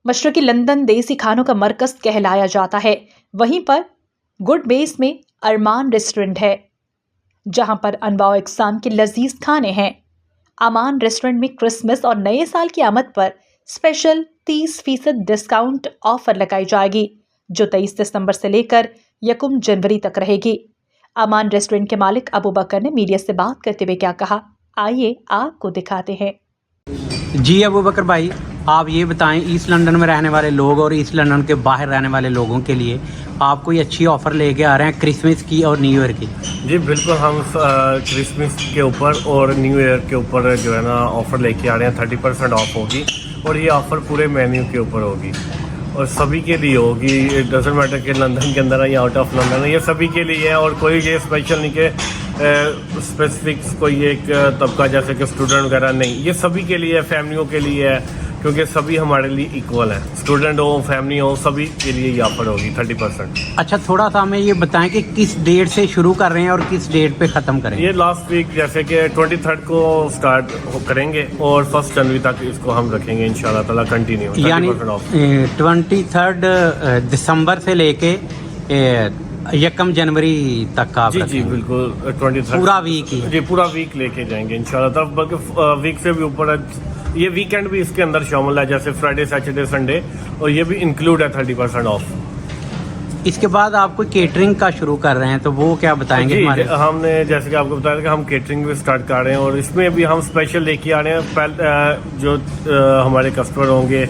मशरकी London देसी खानों का मरकज कहलाया जाता है। वहीं पर गुड बेस में अरमान रेस्टोरेंट है, जहां पर अनवाओ इकसाम के लजीज खाने हैं। अमान रेस्टोरेंट में क्रिसमस और नए साल की आमद पर स्पेशल 30% डिस्काउंट ऑफर लगाई जाएगी, जो 23 दिसंबर से लेकर 1 जनवरी तक रहेगी। अमान रेस्टोरेंट के मालिक अबू बकर ने मीडिया से बात करते हुए क्या कहा, आइए आपको दिखाते हैं। जी अबू बकर भाई, आप ये बताएं, ईस्ट लंदन में रहने वाले लोग और ईस्ट लंदन के बाहर रहने वाले लोगों के लिए आप कोई अच्छी ऑफ़र लेके आ रहे हैं क्रिसमस की और न्यू ईयर की? जी बिल्कुल, हम क्रिसमस के ऊपर और न्यू ईयर के ऊपर जो है ना ऑफ़र लेके आ रहे हैं। 30% ऑफ होगी और ये ऑफ़र पूरे मेन्यू के ऊपर होगी और सभी के लिए होगी। इट डजेंट मैटर कि लंदन के अंदर है या आउट ऑफ लंदन है, ये सभी के लिए है। और कोई ये स्पेशल नहीं कि स्पेसिफिक कोई एक तबका जैसे कि स्टूडेंट वगैरह नहीं, ये सभी के लिए है, फैमिलियों के लिए है, क्योंकि सभी हमारे लिए इक्वल हैं। स्टूडेंट हो, फैमिली हो, सभी के लिए ये ऑफर होगी 30%। अच्छा, थोड़ा सा हमें ये बताएं कि किस डेट से शुरू कर रहे हैं और किस डेट पे ख़त्म करेंगे? ये लास्ट वीक जैसे कि 23rd को स्टार्ट करेंगे और 1 जनवरी तक इसको हम रखेंगे इंशाल्लाह ताला कंटिन्यू। यानी 23 दिसंबर से लेके 1 जनवरी तक का? जी बिल्कुल, 23 पूरा वीक ही? जी पूरा वीक लेके जाएंगे इंशाल्लाह। तब बल्कि वीक से भी ऊपर ये वीकेंड भी इसके अंदर शामिल है, जैसे फ्राइडे, सैटरडे, संडे, और ये भी इंक्लूड है 30% ऑफ। इसके बाद आप कोई केटरिंग का शुरू कर रहे हैं, तो वो क्या बताएंगे हमारे? हमने जैसे कि आपको बताया कि हम केटरिंग भी स्टार्ट कर रहे हैं और इसमें भी हम स्पेशल लेके आ रहे हैं। जो हमारे कस्टमर होंगे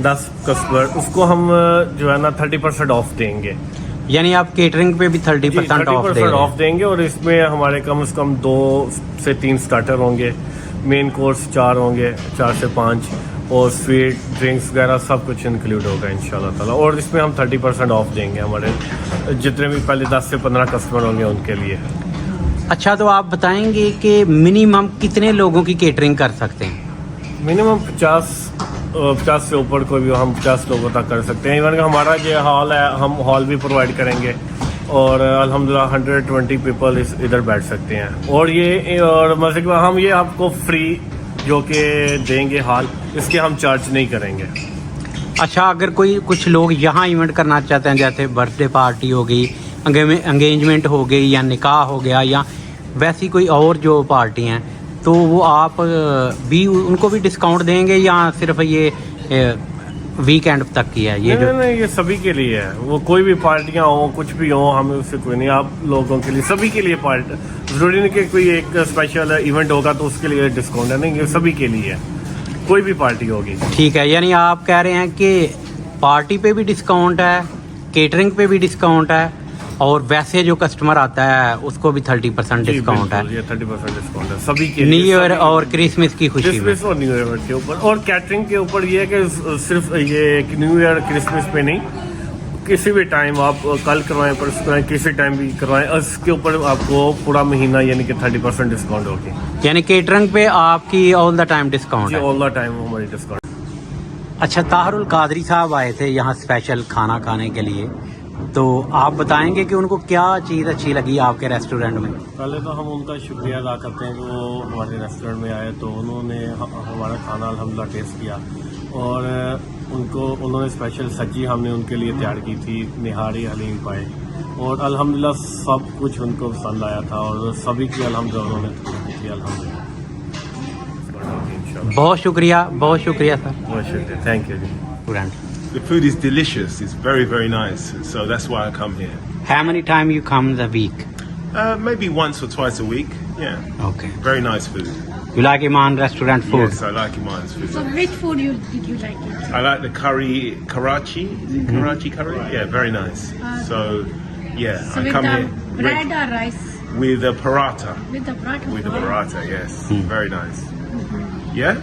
10 कस्टमर, उसको हम जो है ना 30% ऑफ देंगे। यानी आप केटरिंग पे भी 30% ऑफ देंगे और इसमें हमारे कम से कम 2 से 3 स्टार्टर होंगे, मेन कोर्स 4 होंगे, 4 से 5, और स्वीट ड्रिंक्स वगैरह सब कुछ इंक्लूड होगा इंशाल्लाह ताला। और इसमें हम 30% ऑफ देंगे हमारे जितने भी पहले 10 से 15 कस्टमर होंगे उनके लिए। अच्छा, तो आप बताएंगे कि मिनिमम कितने लोगों की केटरिंग कर सकते हैं? मिनिमम 50 से ऊपर कोई भी हम 50 लोगों तक कर सकते हैं। इवन हमारा जो हॉल है, हम हॉल भी प्रोवाइड करेंगे और अल्हम्दुलिल्लाह 120 पीपल इधर बैठ सकते हैं। और मतलब कि हम ये आपको फ्री जो कि देंगे हॉल, इसके हम चार्ज नहीं करेंगे। अच्छा, अगर कुछ लोग यहाँ इवेंट करना चाहते हैं, जैसे बर्थडे पार्टी हो गई, एंगेजमेंट हो गई, या निकाह हो गया, या वैसी कोई और जो पार्टी हैं, तो वो आप भी उनको भी डिस्काउंट देंगे या सिर्फ ये वीकेंड तक की है? ये नहीं, ये सभी के लिए है। वो कोई भी पार्टियां हो, कुछ भी हो, हमें उससे कोई नहीं। आप लोगों के लिए, सभी के लिए पार्टी, जरूरी नहीं कि कोई एक स्पेशल इवेंट होगा तो उसके लिए डिस्काउंट है, नहीं, ये सभी के लिए है, कोई भी पार्टी होगी। ठीक है, यानी आप कह रहे हैं कि पार्टी पे भी डिस्काउंट है, केटरिंग पे भी डिस्काउंट है, और वैसे जो कस्टमर आता है उसको भी 30% डिस्काउंट है? ये 30% डिस्काउंट है सभी के न्यू ईयर और क्रिसमस की खुशी में? क्रिसमस और न्यू ईयर के ऊपर। और कैटरिंग के ऊपर ये है कि सिर्फ ये न्यू ईयर क्रिसमस पे नहीं, किसी भी टाइम आप कल करवाएं, परसों करवाएं, किसी टाइम भी करवाएं, उसके ऊपर आपको पूरा महीना यानी कि 30% डिस्काउंट होगी। यानी केटरिंग पे आपकी ऑल द टाइम डिस्काउंट है? ऑल द टाइम हमारी डिस्काउंट। अच्छा, ताहरुल कादरी साहब आए थे यहाँ स्पेशल खाना खाने के लिए, तो आप बताएंगे कि उनको क्या चीज़ अच्छी लगी आपके रेस्टोरेंट में? पहले तो हम उनका शुक्रिया अदा करते हैं कि वो हमारे रेस्टोरेंट में आए, तो उन्होंने हमारा खाना अल्हम्दुलिल्लाह टेस्ट किया और उन्होंने स्पेशल सब्जी हमने उनके लिए तैयार की थी, निहारी हलीम पाए, और अल्हम्दुलिल्लाह सब कुछ उनको पसंद आया था और सभी की अल्हम्दुलिल्लाह उन्होंने तारीफ की। अल्हम्दुलिल्लाह, बहुत शुक्रिया सर। बहुत शुक्रिया, थैंक यू जी। The food is delicious. It's very, very nice. So that's why I come here. How many times you come the week? Maybe once or twice a week. Yeah. Okay. Very nice food. You like Iman restaurant food? Yes, I like Iman's food. So which food did you like it? I like the curry, Karachi. Is it Karachi curry? Yeah, very nice. So, yeah, So I with come the here bread or rice? with a paratha. With the paratha. With a paratha, yes. Very nice. Yeah?